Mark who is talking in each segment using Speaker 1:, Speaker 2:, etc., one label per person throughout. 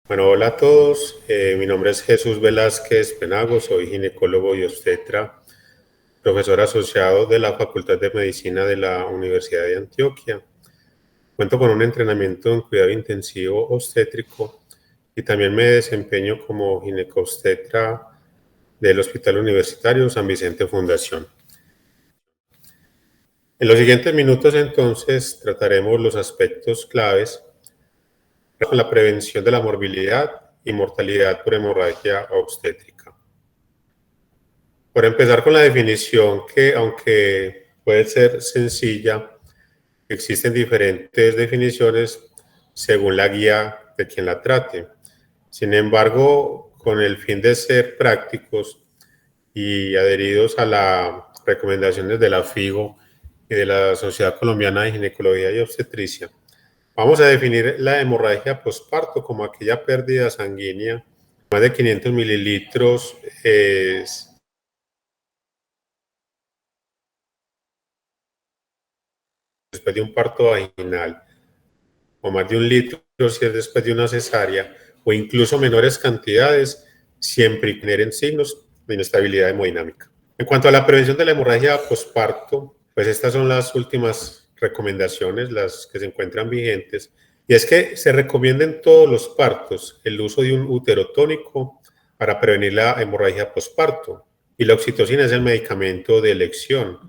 Speaker 1: Bueno, hola a todos. Mi nombre es Jesús Velázquez Penago, soy ginecólogo y obstetra, profesor asociado de la Facultad de Medicina de la Universidad de Antioquia. Cuento con un entrenamiento en cuidado intensivo obstétrico y también me desempeño como ginecobstetra del Hospital Universitario San Vicente Fundación. En los siguientes minutos entonces trataremos los aspectos claves con la prevención de la morbilidad y mortalidad por hemorragia obstétrica. Por empezar con la definición que, aunque puede ser sencilla, existen diferentes definiciones según la guía de quien la trate. Sin embargo, con el fin de ser prácticos y adheridos a las recomendaciones de la FIGO y de la Sociedad Colombiana de Ginecología y Obstetricia, vamos a definir la hemorragia posparto como aquella pérdida sanguínea más de 500 mililitros después de un parto vaginal, o más de 1 litro si es después de una cesárea, o incluso menores cantidades, siempre generen signos de inestabilidad hemodinámica. En cuanto a la prevención de la hemorragia posparto, pues estas son las últimas recomendaciones, las que se encuentran vigentes, y es que se recomienda en todos los partos el uso de un útero tónico para prevenir la hemorragia posparto, y la oxitocina es el medicamento de elección.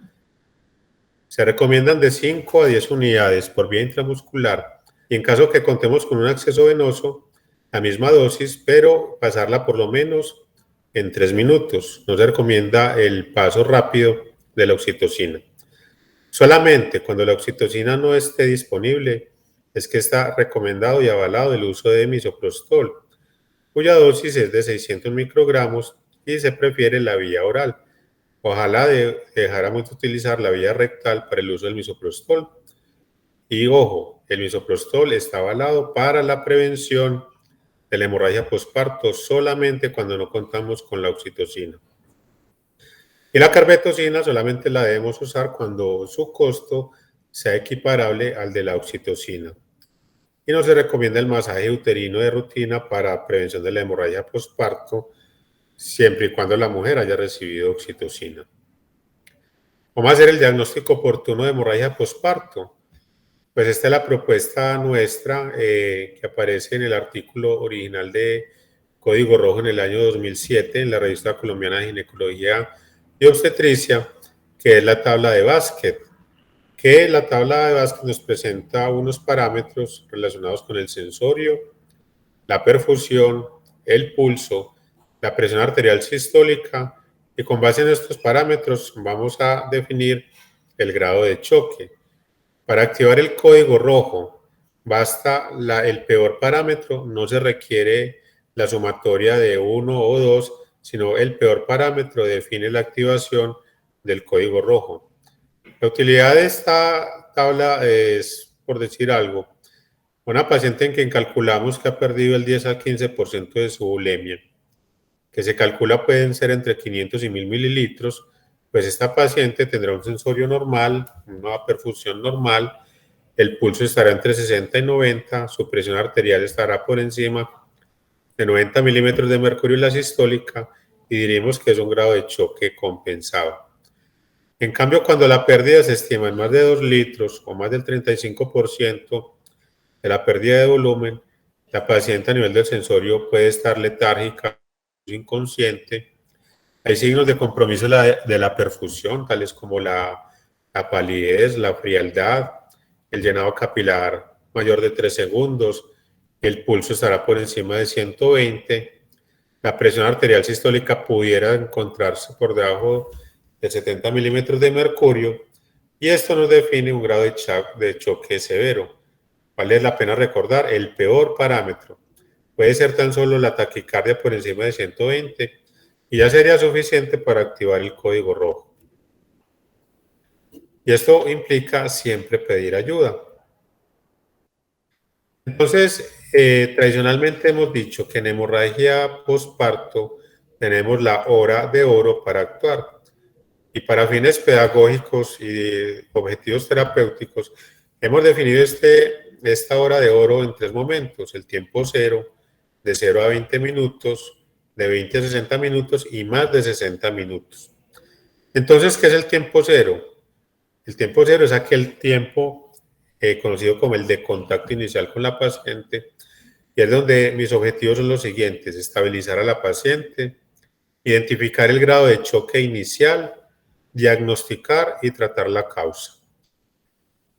Speaker 1: Se recomiendan de 5 a 10 unidades por vía intramuscular y en caso que contemos con un acceso venoso, la misma dosis, pero pasarla por lo menos en 3 minutos. No se recomienda el paso rápido de la oxitocina. Solamente cuando la oxitocina no esté disponible es que está recomendado y avalado el uso de misoprostol, cuya dosis es de 600 microgramos y se prefiere la vía oral. Ojalá dejáramos de utilizar la vía rectal para el uso del misoprostol. Y ojo, el misoprostol está avalado para la prevención de la hemorragia posparto solamente cuando no contamos con la oxitocina. Y la carbetocina solamente la debemos usar cuando su costo sea equiparable al de la oxitocina. Y no se recomienda el masaje uterino de rutina para prevención de la hemorragia posparto, siempre y cuando la mujer haya recibido oxitocina. Vamos a hacer el diagnóstico oportuno de hemorragia posparto. Pues esta es la propuesta nuestra que aparece en el artículo original de Código Rojo en el año 2007 en la Revista Colombiana de Ginecología y Obstetricia, que es la tabla de Basket, que la tabla de Basket nos presenta unos parámetros relacionados con el sensorio, la perfusión, el pulso, la presión arterial sistólica, y con base en estos parámetros vamos a definir el grado de choque. Para activar el código rojo, basta el peor parámetro, no se requiere la sumatoria de 1 o 2, sino el peor parámetro define la activación del código rojo. La utilidad de esta tabla es, por decir algo, una paciente en quien calculamos que ha perdido el 10 al 15% de su bulimia, que se calcula pueden ser entre 500 y 1000 mililitros, pues esta paciente tendrá un sensorio normal, una perfusión normal, el pulso estará entre 60 y 90, su presión arterial estará por encima de 90 milímetros de mercurio en la sistólica y diríamos que es un grado de choque compensado. En cambio, cuando la pérdida se estima en más de 2 litros o más del 35% de la pérdida de volumen, la paciente a nivel del sensorio puede estar letárgica, inconsciente. Hay signos de compromiso de la perfusión, tales como la palidez, la frialdad, el llenado capilar mayor de 3 segundos, el pulso estará por encima de 120, la presión arterial sistólica pudiera encontrarse por debajo de 70 milímetros de mercurio, y esto nos define un grado de choque severo. Vale la pena recordar el peor parámetro. Puede ser tan solo la taquicardia por encima de 120 y ya sería suficiente para activar el código rojo. Y esto implica siempre pedir ayuda. Entonces, tradicionalmente hemos dicho que en hemorragia postparto tenemos la hora de oro para actuar. Y para fines pedagógicos y objetivos terapéuticos, hemos definido esta hora de oro en 3 momentos: el tiempo cero, de 0 a 20 minutos, de 20 a 60 minutos y más de 60 minutos. Entonces, ¿qué es el tiempo cero? El tiempo cero es aquel tiempo conocido como el de contacto inicial con la paciente, y es donde mis objetivos son los siguientes: estabilizar a la paciente, identificar el grado de choque inicial, diagnosticar y tratar la causa.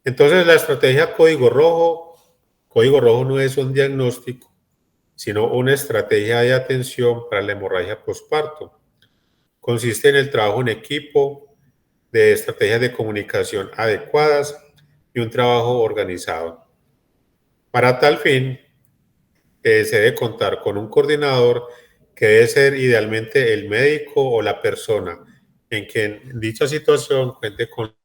Speaker 1: Entonces, la estrategia código rojo no es un diagnóstico, sino una estrategia de atención para la hemorragia posparto. Consiste en el trabajo en equipo, de estrategias de comunicación adecuadas y un trabajo organizado. Para tal fin, se debe contar con un coordinador que debe ser idealmente el médico o la persona en quien en dicha situación cuente con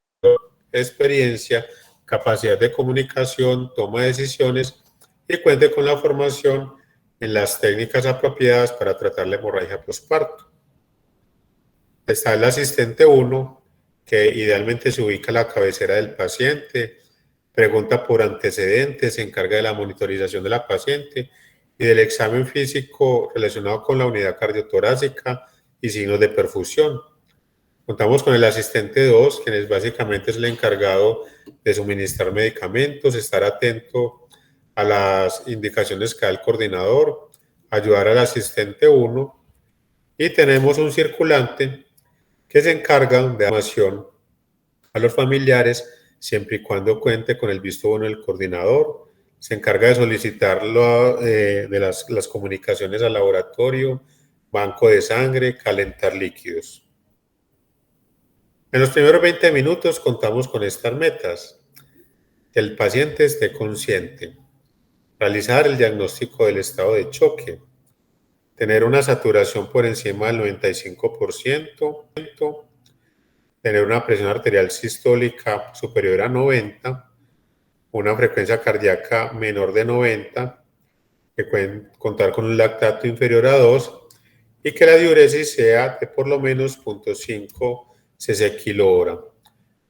Speaker 1: experiencia, capacidad de comunicación, toma de decisiones y cuente con la formación en las técnicas apropiadas para tratar la hemorragia posparto. Está el asistente 1, que idealmente se ubica a la cabecera del paciente, pregunta por antecedentes, se encarga de la monitorización de la paciente y del examen físico relacionado con la unidad cardiotorácica y signos de perfusión. Contamos con el asistente 2, quien es básicamente el encargado de suministrar medicamentos, estar atento a las indicaciones que da el coordinador, ayudar al asistente 1, y tenemos un circulante que se encarga de dar información a los familiares siempre y cuando cuente con el visto bueno del coordinador. Se encarga de solicitar de las comunicaciones al laboratorio, banco de sangre, calentar líquidos. En los primeros 20 minutos contamos con estas metas: que el paciente esté consciente, realizar el diagnóstico del estado de choque, tener una saturación por encima del 95%, tener una presión arterial sistólica superior a 90, una frecuencia cardíaca menor de 90, que pueden contar con un lactato inferior a 2 y que la diuresis sea de por lo menos 0.5 cc kilo hora.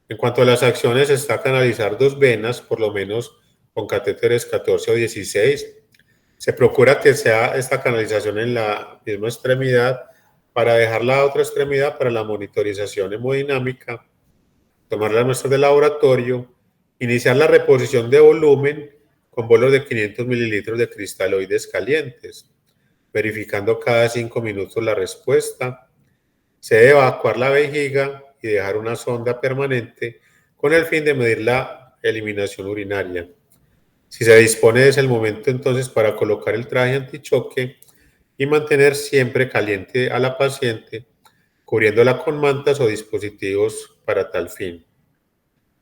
Speaker 1: En cuanto a las acciones, está canalizar 2 venas, por lo menos con catéteres 14 o 16. Se procura que sea esta canalización en la misma extremidad para dejar la otra extremidad para la monitorización hemodinámica, tomar las muestras de laboratorio, iniciar la reposición de volumen con bolos de 500 mililitros de cristaloides calientes, verificando cada 5 minutos la respuesta. Se debe evacuar la vejiga y dejar una sonda permanente con el fin de medir la eliminación urinaria. Si se dispone, es el momento entonces para colocar el traje antichoque y mantener siempre caliente a la paciente, cubriéndola con mantas o dispositivos para tal fin.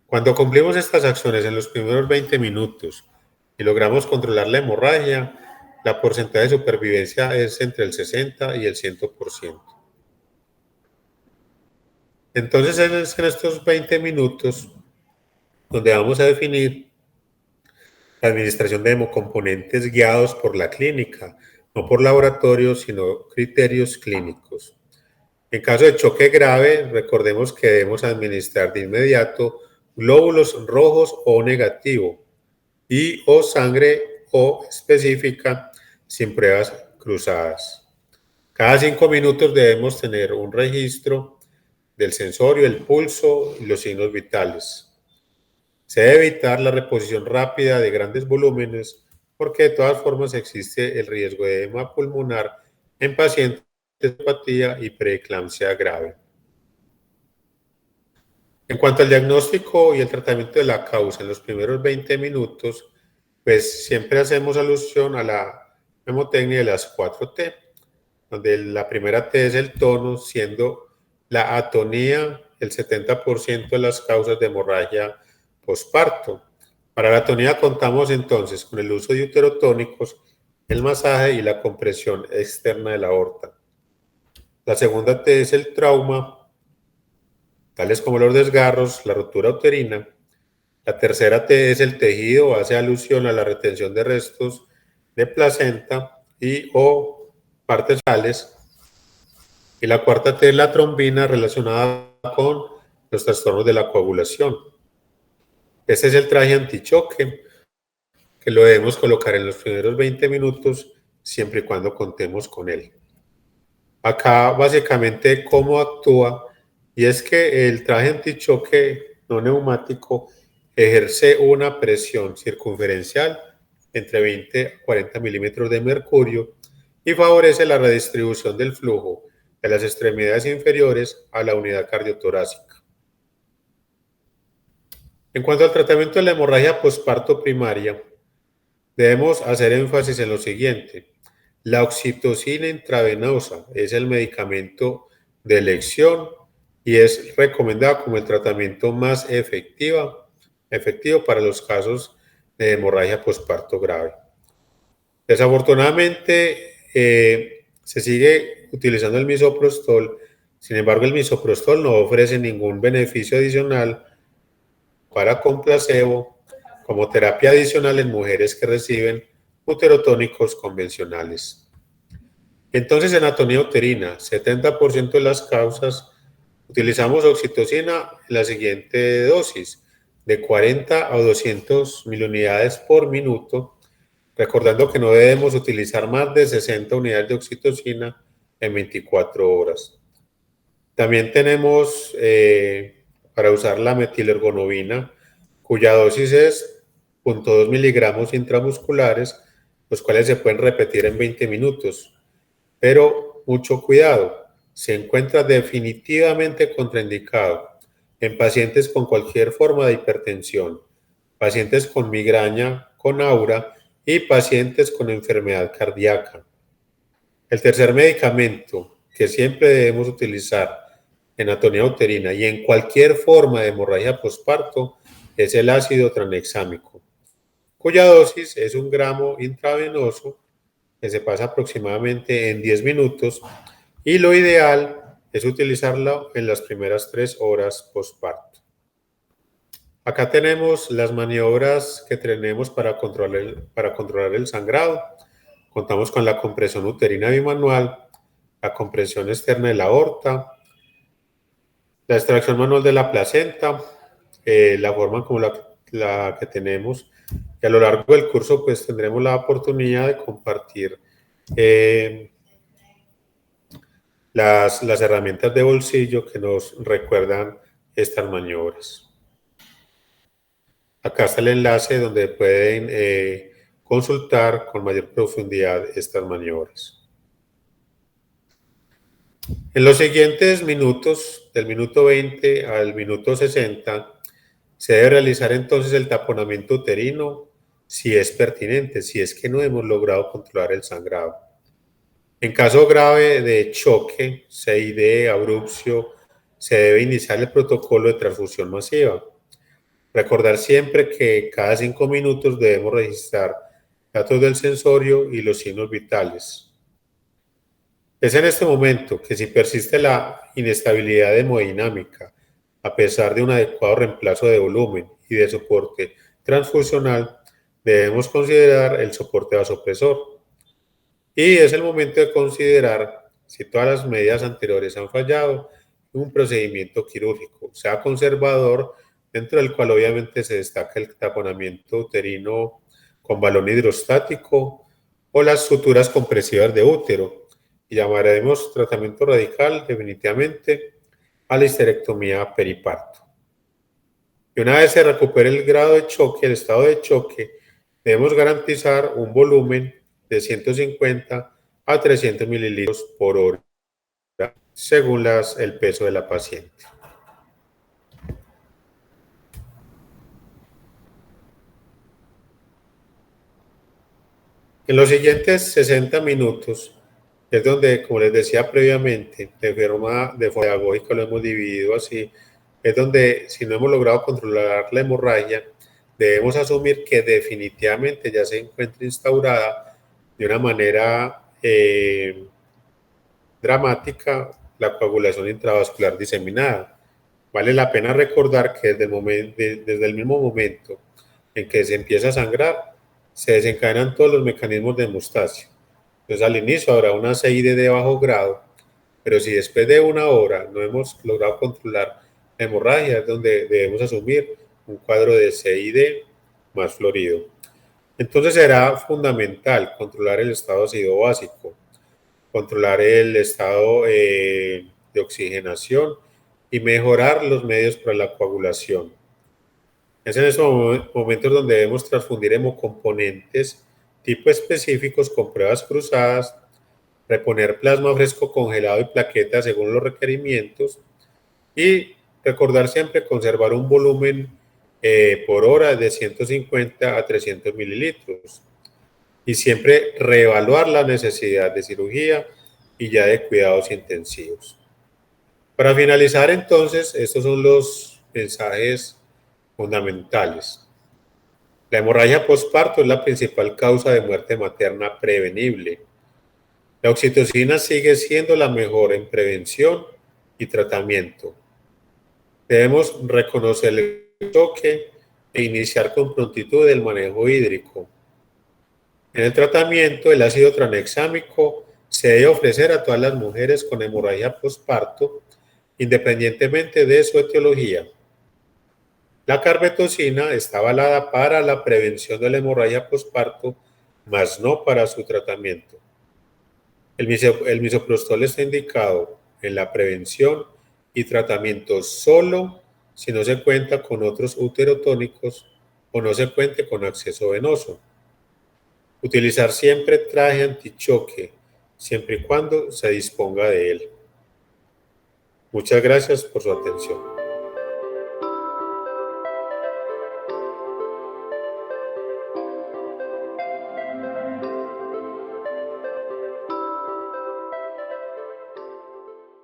Speaker 1: Cuando cumplimos estas acciones en los primeros 20 minutos y logramos controlar la hemorragia, la porcentaje de supervivencia es entre el 60 y el 100%. Entonces es en estos 20 minutos donde vamos a definir la administración de hemocomponentes guiados por la clínica, no por laboratorio, sino criterios clínicos. En caso de choque grave, recordemos que debemos administrar de inmediato glóbulos rojos o negativo y o sangre o específica sin pruebas cruzadas. Cada 5 minutos debemos tener un registro del sensorio, el pulso y los signos vitales. Se debe evitar la reposición rápida de grandes volúmenes porque de todas formas existe el riesgo de edema pulmonar en pacientes de apatía y preeclampsia grave. En cuanto al diagnóstico y el tratamiento de la causa en los primeros 20 minutos, pues siempre hacemos alusión a la mnemotecnia de las 4T, donde la primera T es el tono, siendo la atonía el 70% de las causas de hemorragia posparto. Para la atonía contamos entonces con el uso de uterotónicos, el masaje y la compresión externa de la aorta. La segunda T es el trauma, tales como los desgarros, la rotura uterina. La tercera T es el tejido, hace alusión a la retención de restos de placenta y o partes fecales. Y la cuarta T es la trombina, relacionada con los trastornos de la coagulación. Este es el traje antichoque, que lo debemos colocar en los primeros 20 minutos siempre y cuando contemos con él. Acá básicamente cómo actúa, y es que el traje antichoque no neumático ejerce una presión circunferencial entre 20 a 40 milímetros de mercurio y favorece la redistribución del flujo de las extremidades inferiores a la unidad cardiotorácica. En cuanto al tratamiento de la hemorragia posparto primaria, debemos hacer énfasis en lo siguiente. La oxitocina intravenosa es el medicamento de elección y es recomendado como el tratamiento más efectivo para los casos de hemorragia posparto grave. Desafortunadamente, se sigue utilizando el misoprostol. Sin embargo, el misoprostol no ofrece ningún beneficio adicional para con placebo como terapia adicional en mujeres que reciben uterotónicos convencionales. Entonces, en anatomía uterina, 70% de las causas utilizamos oxitocina en la siguiente dosis, de 40 a 200 miliunidades por minuto, recordando que no debemos utilizar más de 60 unidades de oxitocina en 24 horas. También tenemos para usar la metilergonobina, cuya dosis es 0.2 miligramos intramusculares, los cuales se pueden repetir en 20 minutos. Pero mucho cuidado, se encuentra definitivamente contraindicado en pacientes con cualquier forma de hipertensión, pacientes con migraña, con aura y pacientes con enfermedad cardíaca. El tercer medicamento que siempre debemos utilizar en anatomía uterina y en cualquier forma de hemorragia posparto es el ácido tranexámico, cuya dosis es 1 gramo intravenoso que se pasa aproximadamente en 10 minutos y lo ideal es utilizarlo en las primeras 3 horas posparto. Acá tenemos las maniobras que tenemos para controlar el sangrado. Contamos con la compresión uterina bimanual, la compresión externa de la aorta, la extracción manual de la placenta, la forma como la que tenemos. Y a lo largo del curso pues tendremos la oportunidad de compartir las herramientas de bolsillo que nos recuerdan estas maniobras. Acá está el enlace donde pueden consultar con mayor profundidad estas maniobras. En los siguientes minutos, del minuto 20 al minuto 60, se debe realizar entonces el taponamiento uterino si es pertinente, si es que no hemos logrado controlar el sangrado. En caso grave de choque, CID, abrupcio, se debe iniciar el protocolo de transfusión masiva. Recordar siempre que cada 5 minutos debemos registrar datos del sensorio y los signos vitales. Es en este momento que si persiste la inestabilidad hemodinámica, a pesar de un adecuado reemplazo de volumen y de soporte transfusional, debemos considerar el soporte vasopresor. Y es el momento de considerar si todas las medidas anteriores han fallado, un procedimiento quirúrgico, sea conservador, dentro del cual obviamente se destaca el taponamiento uterino con balón hidrostático o las suturas compresivas de útero. Y llamaremos tratamiento radical definitivamente a la histerectomía periparto. Y una vez se recupere el grado de choque, el estado de choque, debemos garantizar un volumen de 150 a 300 mililitros por hora, según el peso de la paciente. En los siguientes 60 minutos es donde, como les decía previamente, de forma pedagógica lo hemos dividido así, es donde si no hemos logrado controlar la hemorragia, debemos asumir que definitivamente ya se encuentra instaurada de una manera dramática la coagulación intravascular diseminada. Vale la pena recordar que desde el mismo momento en que se empieza a sangrar, se desencadenan todos los mecanismos de hemostasia. Entonces al inicio habrá una CID de bajo grado, pero si después de 1 hora no hemos logrado controlar la hemorragia, es donde debemos asumir un cuadro de CID más florido. Entonces será fundamental controlar el estado de ácido básico, controlar el estado de oxigenación y mejorar los medios para la coagulación. Es en esos momentos donde debemos transfundir hemocomponentes tipo específicos con pruebas cruzadas, reponer plasma fresco congelado y plaquetas según los requerimientos y recordar siempre conservar un volumen por hora de 150 a 300 mililitros y siempre reevaluar la necesidad de cirugía y ya de cuidados intensivos. Para finalizar entonces, estos son los mensajes fundamentales. La hemorragia postparto es la principal causa de muerte materna prevenible. La oxitocina sigue siendo la mejor en prevención y tratamiento. Debemos reconocer el choque e iniciar con prontitud el manejo hídrico. En el tratamiento, el ácido tranexámico se debe ofrecer a todas las mujeres con hemorragia postparto, independientemente de su etiología. La carbetocina está avalada para la prevención de la hemorragia postparto, mas no para su tratamiento. El misoprostol está indicado en la prevención y tratamiento solo si no se cuenta con otros uterotónicos o no se cuente con acceso venoso. Utilizar siempre traje antichoque, siempre y cuando se disponga de él. Muchas gracias por su atención.